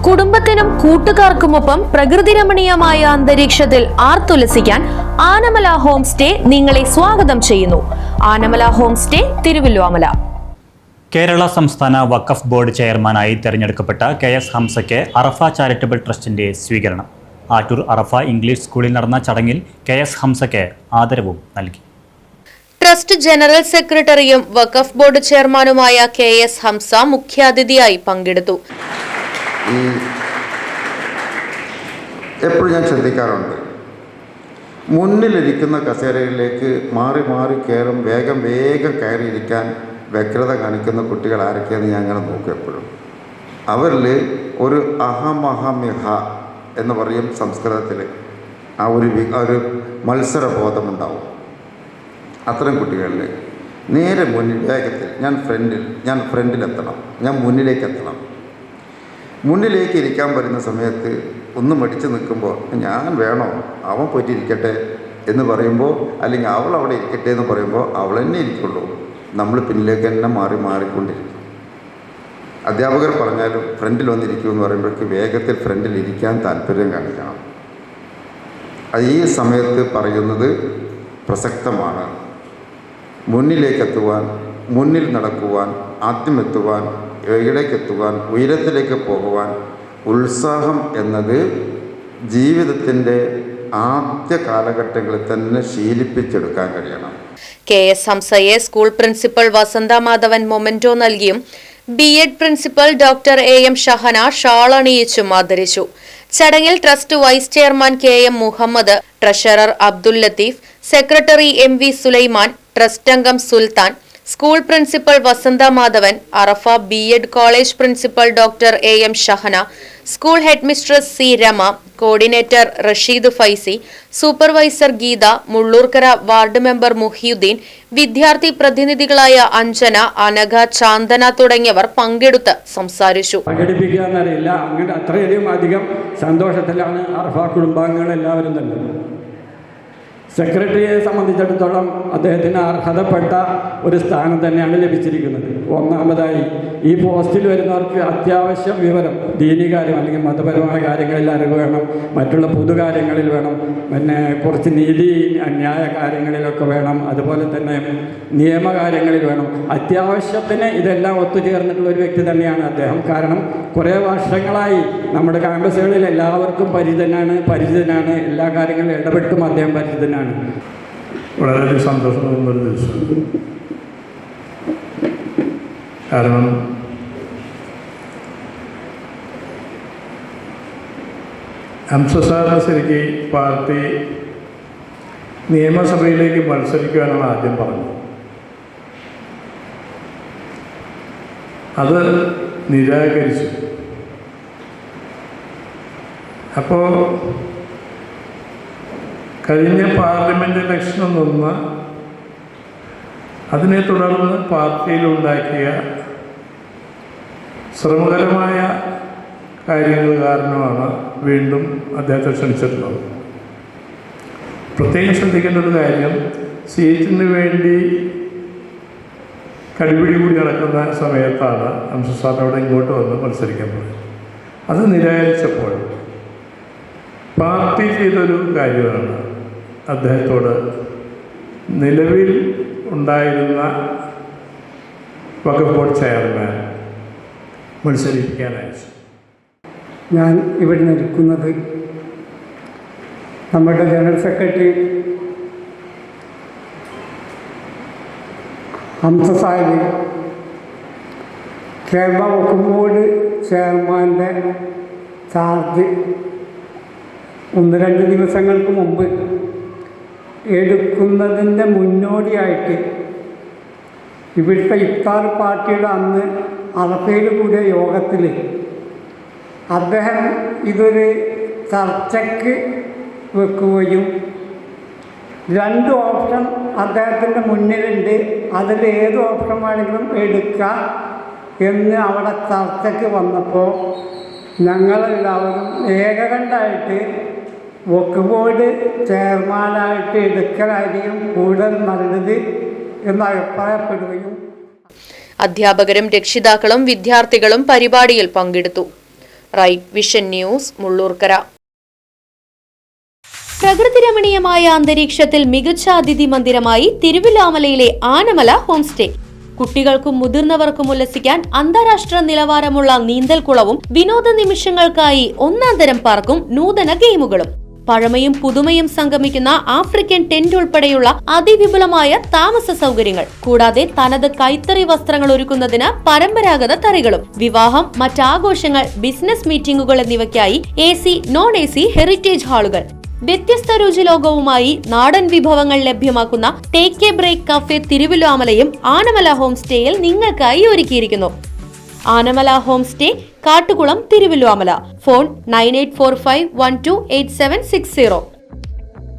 കുടുംബത്തിനും കൂട്ടുകാർക്കുമൊപ്പം പ്രകൃതിരമണീയമായ അന്തരീക്ഷത്തിൽ ആർത്തുലസിക്കാൻ ആനമല ഹോം സ്റ്റേ നിങ്ങളെ സ്വാഗതം ചെയ്യുന്നു. Anamala home stay, Thiruvilwamala. കേരള സംസ്ഥാന വഖഫ് ബോർഡ് ചെയർമാനായി തെരഞ്ഞെടുക്കപ്പെട്ട KS ഹംസയ്ക്ക് അറഫ ചാരിറ്റബിൾ ട്രസ്റ്റിന്റെ സ്വീകരണം. ആറ്റൂർ അറഫ ഇംഗ്ലീഷ് സ്കൂളിൽ നടന്ന ചടങ്ങിൽ KS ഹംസയ്ക്ക് ആദരവും നൽകി. ട്രസ്റ്റ് ജനറൽ സെക്രട്ടറിയും വഖഫ് ബോർഡ് ചെയർമാനുമായ KS ഹംസ മുഖ്യാതിഥിയായി പങ്കെടുത്തു. എപ്പോഴും ഞാൻ ശ്രദ്ധിക്കാറുണ്ട്, മുന്നിലിരിക്കുന്ന കസേരയിലേക്ക് മാറി മാറി കയറും, വേഗം കയറിയിരിക്കാൻ വ്യഗ്രത കാണിക്കുന്ന കുട്ടികൾ ആരൊക്കെയാണെന്ന് ഞാൻ അങ്ങനെ നോക്കും. എപ്പോഴും അവരിൽ ഒരു അഹമഹമിഹ എന്ന് പറയും സംസ്കൃതത്തിൽ, ആ ഒരു മത്സരബോധമുണ്ടാവും. അത്തരം കുട്ടികളിൽ നേരെ മുന്നിൽ വേഗത്തിൽ ഞാൻ ഫ്രണ്ടിലെത്തണം, ഞാൻ മുന്നിലേക്ക് എത്തണം. മുന്നിലേക്ക് ഇരിക്കാൻ വരുന്ന സമയത്ത് ഒന്ന് മടിച്ച് നിൽക്കുമ്പോൾ ഞാൻ വേണോ, അവൻ പോയിട്ടിരിക്കട്ടെ എന്ന് പറയുമ്പോൾ, അല്ലെങ്കിൽ അവൾ അവിടെ ഇരിക്കട്ടെ എന്ന് പറയുമ്പോൾ അവൾ തന്നെ ഇരിക്കുള്ളൂ. നമ്മൾ പിന്നിലേക്ക് തന്നെ മാറിക്കൊണ്ടിരിക്കും. അധ്യാപകർ പറഞ്ഞാലും ഫ്രണ്ടിൽ വന്നിരിക്കുമെന്ന് പറയുമ്പോഴേക്ക് വേഗത്തിൽ ഫ്രണ്ടിൽ ഇരിക്കാൻ താല്പര്യം കാണിക്കണം. അത് ഈ സമയത്ത് പറയുന്നത് പ്രസക്തമാണ്. മുന്നിലേക്കെത്തുവാൻ, മുന്നിൽ നടക്കുവാൻ, ആദ്യം എത്തുവാൻ, എവിടേക്കെത്തുവാൻ, ഉയരത്തിലേക്ക് പോകുവാൻ ഉത്സാഹം എന്നത് ജീവിതത്തിൻ്റെ ആദ്യ കാലഘട്ടങ്ങളിൽ തന്നെ ശീലിപ്പിച്ചെടുക്കാൻ കഴിയണം. KS ഹംസയെ school principal Vasantha Madhavan memento നൽകിയും B.Ed principal doctor AM Shahana shawl അണിയിച്ചും ആദരിച്ചു. ചടങ്ങിൽ trust vice chairman KM Muhammad, treasurer Abdul Latheef, secretary MV Sulaiman, trust അംഗം Sultan, school principal Vasantha Madhavan, Arafa B.Ed college principal doctor AM Shahana, school head mistress C Rama, coordinator Rasheed Faizy, supervisor Geetha, Mullurkara ward member Muhiyuddin, വിദ്യാർത്ഥി പ്രതിനിധികളായ അഞ്ജന, അനഘ, ചാന്ദന തുടങ്ങിയവർ പങ്കെടുത്ത് സംസാരിച്ചു. പങ്കെടുപ്പിക്കുക എന്നറിയില്ല, അങ്ങനെ അത്രയധികം സന്തോഷത്തിലാണ് അറഫ കുടുംബാംഗങ്ങൾ എല്ലാവരും തന്നെ. സെക്രട്ടറിയെ സംബന്ധിച്ചിടത്തോളം അദ്ദേഹത്തിന് അർഹതപ്പെട്ട ഒരു സ്ഥാനം തന്നെയാണ് ലഭിച്ചിരിക്കുന്നത്. ഒന്നാമതായി ഈ പോസ്റ്റിൽ വരുന്നവർക്ക് അത്യാവശ്യം വിവരം, ദീനികാര്യം അല്ലെങ്കിൽ മതപരമായ കാര്യങ്ങളിൽ അറിവ് വേണം, മറ്റുള്ള പൊതുകാര്യങ്ങളിൽ വേണം, പിന്നെ കുറച്ച് നീതി ന്യായ കാര്യങ്ങളിലൊക്കെ വേണം, അതുപോലെ തന്നെ നിയമകാര്യങ്ങളിൽ വേണം. അത്യാവശ്യത്തിന് ഇതെല്ലാം ഒത്തുചേർന്നിട്ടുള്ള ഒരു വ്യക്തി തന്നെയാണ് അദ്ദേഹം. കാരണം കുറേ വർഷങ്ങളായി നമ്മുടെ ക്യാമ്പസുകളിൽ എല്ലാവർക്കും പരിചിതനാണ്, എല്ലാ കാര്യങ്ങളിലും ഇടപെട്ടും അദ്ദേഹം പരിചിതനാണ്. വളരെയധികം സന്തോഷം തോന്നുന്നൊരു ദിവസം. കാരണം ഹംസ സാറിന് ശരിക്ക് പാർട്ടി നിയമസഭയിലേക്ക് മത്സരിക്കുവാനാണ് ആദ്യം പറഞ്ഞത്. അത് നിരാകരിച്ചു. അപ്പോൾ കഴിഞ്ഞ പാർലമെൻറ്റ് ഇലക്ഷനിൽ നിന്ന് അതിനെ തുടർന്ന് പാർട്ടിയിലുണ്ടാക്കിയ ശ്രമകരമായ കാര്യങ്ങൾ കാരണമാണ് വീണ്ടും അദ്ദേഹത്തെ ക്ഷണിച്ചിട്ടുള്ളത്. പ്രത്യേകം ശ്രദ്ധിക്കേണ്ട ഒരു കാര്യം, സീറ്റിന് വേണ്ടി കടിപിടി കൂടി നടക്കുന്ന സമയത്താണ് ഹംസ സാർ അവിടെ ഇങ്ങോട്ട് വന്ന് മത്സരിക്കാൻ പോയത്. അത് നിരാകരിച്ചപ്പോൾ പാർട്ടി ചെയ്തൊരു കാര്യമാണ് അദ്ദേഹത്തോട് നിലവിൽ ഉണ്ടായിരുന്ന വഖഫ് ബോർഡ് ചെയർമാൻ മത്സരിപ്പിക്കാൻ അയച്ചു. ഞാൻ ഇവിടെ നിൽക്കുന്നത് നമ്മുടെ ജനറൽ സെക്രട്ടറി ഹംസ സാഹിബ് കേരള വഖഫ് ബോർഡ് ചെയർമാൻ്റെ ചാർജ് 1-2 ദിവസങ്ങൾക്ക് മുമ്പ് എടുക്കുന്നതിൻ്റെ മുന്നോടിയായിട്ട് ഇവിടുത്തെ ഇഫ്താർ പാർട്ടിയുടെ അന്ന് അറഫയിൽ കൂടിയ യോഗത്തിൽ അദ്ദേഹം ഇതൊരു ചർച്ചയ്ക്ക് വെക്കുകയും 2 ഓപ്ഷൻ അദ്ദേഹത്തിൻ്റെ മുന്നിലുണ്ട്, അതിൽ ഏത് ഓപ്ഷൻ വേണമെങ്കിലും എടുക്കാം എന്ന് അവിടെ ചർച്ചയ്ക്ക് വന്നപ്പോൾ ഞങ്ങളെല്ലാവരും ഏകകണ്ഠമായിട്ട് വഖഫ് ബോർഡ് ചെയർമാനായിട്ട് എടുക്കലായിരിക്കും കൂടുതൽ നല്ലത് എന്ന് അഭിപ്രായപ്പെടുകയും അധ്യാപകരും രക്ഷിതാക്കളും വിദ്യാർത്ഥികളും പരിപാടിയിൽ പങ്കെടുത്തു. Right vision news, Mullurkara. പ്രകൃതി രമണീയമായ അന്തരീക്ഷത്തിൽ മികച്ച അതിഥി മന്ദിരമായി തിരുവില്ലാമലയിലെ ആനമല ഹോം സ്റ്റേ. കുട്ടികൾക്കും മുതിർന്നവർക്കും ഉല്ലസിക്കാൻ അന്താരാഷ്ട്ര നിലവാരമുള്ള നീന്തൽക്കുളവും വിനോദ നിമിഷങ്ങൾക്കായി ഒന്നാന്തരം പാർക്കും നൂതന ഗെയിമുകളും. പഴമയും പുതുമയും സംഗമിക്കുന്ന ആഫ്രിക്കൻ ടെന്റ് ഉൾപ്പെടെയുള്ള അതിവിപുലമായ താമസ സൗകര്യങ്ങൾ. കൂടാതെ തനത് കൈത്തറി വസ്ത്രങ്ങൾ ഒരുക്കുന്നതിന് പരമ്പരാഗത തറികളും. വിവാഹം, മറ്റാഘോഷങ്ങൾ, ബിസിനസ് മീറ്റിംഗുകൾ എന്നിവയ്ക്കായി AC, non-AC ഹെറിറ്റേജ് ഹാളുകൾ. വ്യത്യസ്ത രുചിലോകവുമായി നാടൻ വിഭവങ്ങൾ ലഭ്യമാക്കുന്ന ടേക്ക് എ ബ്രേക്ക് കഫേ തിരുവില്ലാമലയും ആനമല ഹോം സ്റ്റേയിൽ നിങ്ങൾക്കായി ഒരുക്കിയിരിക്കുന്നു. Anamala home stay, Kattukulam, Thiruvilwamala. Phone 9845128760.